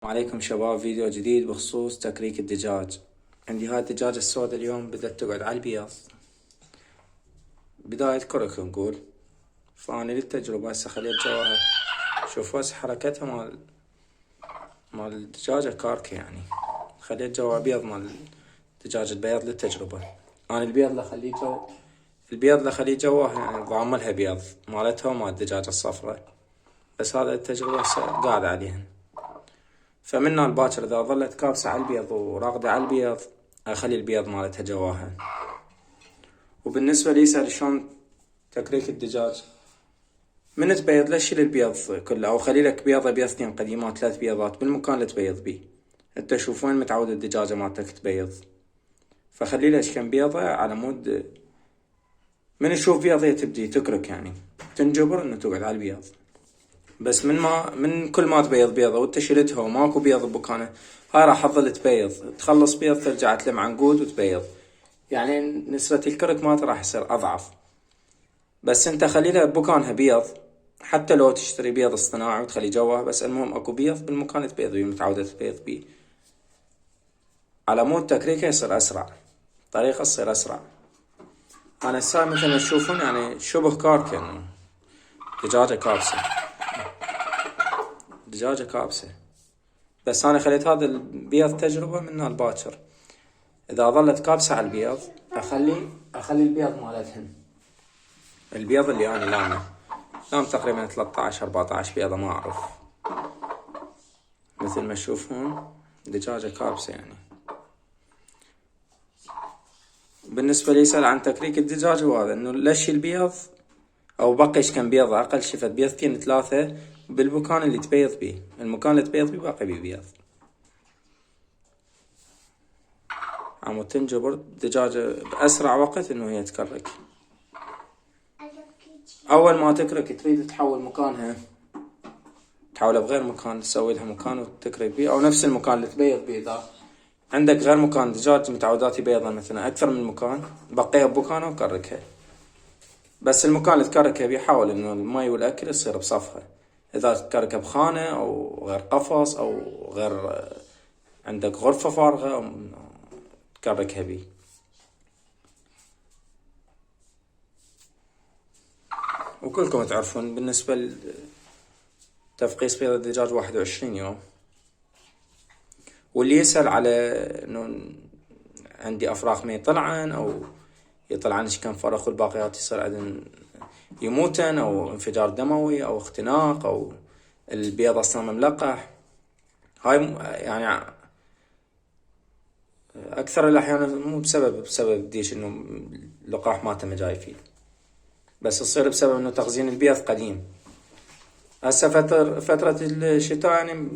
عليكم شباب، فيديو جديد بخصوص تكريك الدجاج. عندي هاي الدجاجة السوداء اليوم بدأت تقعد على البيض، بداية كرك نقول. فأنا للتجربة هسه خليت جواها، شوفوا هسه حركتها مال الدجاجة كاركة يعني. خليت جوا بيض مال الدجاج البيض للتجربة. أنا البيض لخليه جواها يعني ضاملها بيض مالتها ومال الدجاجة الصفراء، بس هذا التجربة هسه قاعد عليهن. فمنها الباكر إذا ظلت كابسة على البيض وراقدة على البيض أخلي البيض مالتها جواها. وبالنسبة لي يسأل شلون تكريك الدجاج، من تبيض لا تشيل البيض كله أو خلي لك بيضتين قديمات 3 بيضات بالمكان اللي تبيض بيه. انت شوف وين متعود الدجاجة مالتك تبيض، فخلي لك كم بيضة على مود من تشوف بيضة تبدي تكرك يعني تنجبر انه تقعد على البيض. بس من كل ما تبيض بيضة وانت شلتها وماكو بيض بمكانه، هاي راح تظل تبيض، تخلص بيض ترجع تلم عنقود وتبيض، يعني نسبة الكرك مالته راح يصير أضعف. بس انت خلي لها بمكانها بيض، حتى لو تشتري بيض اصطناعي وتخلي جواه، بس المهم اكو بيض بالمكان اللي تبيض بيه متعودة تبيض بيه، على مود تكريكه يصير أسرع، طريقة تصير أسرع. أنا الساعة مثل ما تشوفون يعني شبه كاركة، إنه دجاجة كابسة. بس أنا خليت هذا البيض تجربة من الباكر، إذا ظلت كابسة على البيض أخلي البيض مالتهن، البيض اللي أنا لام تقريبا 13 14 بيضة ما أعرف، مثل ما تشوفون دجاجة كابسة يعني. بالنسبة لي يسأل عن تكريك الدجاج هو هذا، إنه لش البيض أو بقيش كم بيضة أقل شي فد بيضتين 3 بالمكان اللي تبيض بيه، المكان اللي تبيض بيه باقي بيه بيض. عم تنجبر الدجاجة بأسرع وقت إنه هي تكرك. أول ما تكرك تريد تحول مكانها، تحولها بغير مكان، تسوي لها مكان وتكرك بيه، أو نفس المكان اللي تبيض بيه. إذا عندك غير مكان دجاج متعودات يبيضن مثلا أكثر من مكان، بقيها بمكانها وكركها. بس المكان اللي تكركها بيه حاول إنه المي والأكل يصير بصفها. إذا تكركها بخانة أو غير قفص أو غير عندك غرفة فارغة أو تكركها بيه. وكلكم تعرفون بالنسبة لتفقيس بيض الدجاج 21 يوم. واللي يسأل على إنه عندي أفراخ ما يطلعن أو يطلعن كم فرخ والباقيات يصير عندن يموتن أو انفجار دموي أو اختناق أو البيض أصلا مملقح، هاي يعني أكثر الأحيان مو بسبب ديش إنه اللقاح مالته مجايفين، بس تصير بسبب إنه تخزين البيض قديم. هسه فترة الشتاء يعني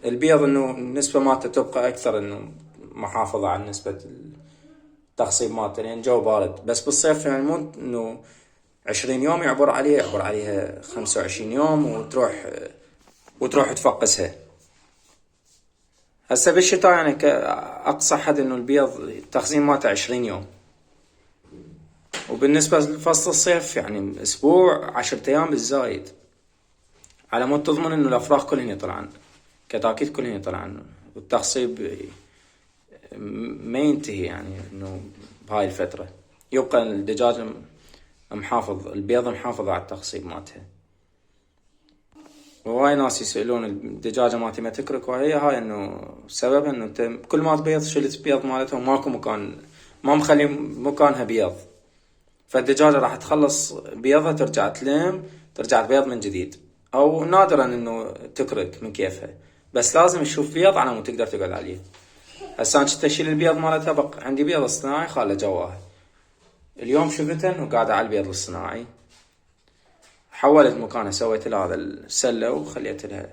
البيض إنه النسبة مالته تبقى أكثر، إنه محافظة على نسبة التخصيب مالته لأن الجو بارد. بس بالصيف يعني مو إنه 20 يوم يعبر عليها 25 يوم وتروح تفقسها. هسه بالشتاء يعني كأقصى حد إنه البيض التخزين مالته 20 يوم. وبالنسبة لفصل الصيف يعني أسبوع 10 أيام بالزايد، على مود تضمن إنه الأفراخ كلهن يطلعن، كتاكيد كلهن يطلعن، والتخصيب ما ينتهي يعني إنه بهاي الفترة يبقى الدجاج البيض محافظ على التخصيب مالتها. وهاي ناس يسألون الدجاجة مالتي ما تكرك، وهي هاي إنه سبب إنه أنت كل ما تبيض شلت بيض مالتها وماكو مكان، ما مخلي مكانها بيض، فالدجاجة راح تخلص بيضها ترجع تبيض من جديد، أو نادرا إنه تكرك من كيفها، بس لازم تشوف بيض على مود تقدر تقعد عليه. هسه أنا كنت أشيل البيض مالتها، بق عندي بيض اصطناعي خاله جواها، اليوم شفته إنه قاعدة على البيض الصناعي، حولت مكانها، سويت لها هذا السلة وخليت لها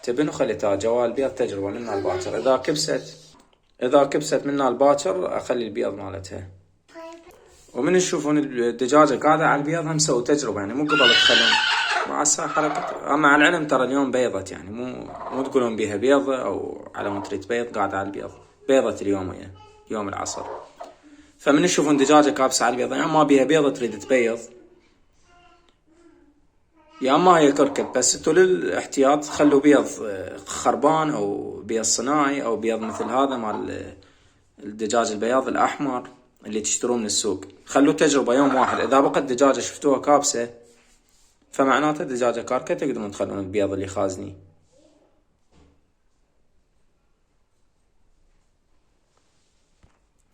تبن وخليتها جوا البيض تجربة من الباكر. إذا كبست من الباكر أخلي البيض مالتها. ومن تشوفون الدجاجة قاعدة على البيض هم سووا تجربة يعني، مو قبل تخلون مع الساعة حركة. مع العلم ترى اليوم بيضت يعني، مو تقولون بيها بيضة أو على ما تريد بيض قاعدة على البيض، بيضت اليوم هي يوم العصر. فمن تشوفون دجاجة كابسة على البيض يعني ما بيها بيضة تريد تبيض، يا اما هي كركب، بس انتو للاحتياط خلوا بيض خربان او بيض صناعي او بيض مثل هذا مال الدجاج البياض الاحمر اللي تشتروه من السوق. خلوا تجربة يوم واحد، اذا بقت دجاجة شفتوها كابسة فمعناته دجاجة كاركة، تقدرون تخلون البيض اللي خازني.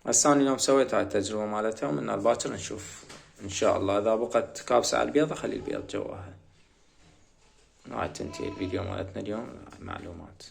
هسه اني اليوم سويت هاي التجربة مالتها، ومن الباكر نشوف ان شاء الله اذا بقت كابسة على البيض اخلي البيض جواها. هاي تنتهي الفيديو مالتنا اليوم معلومات.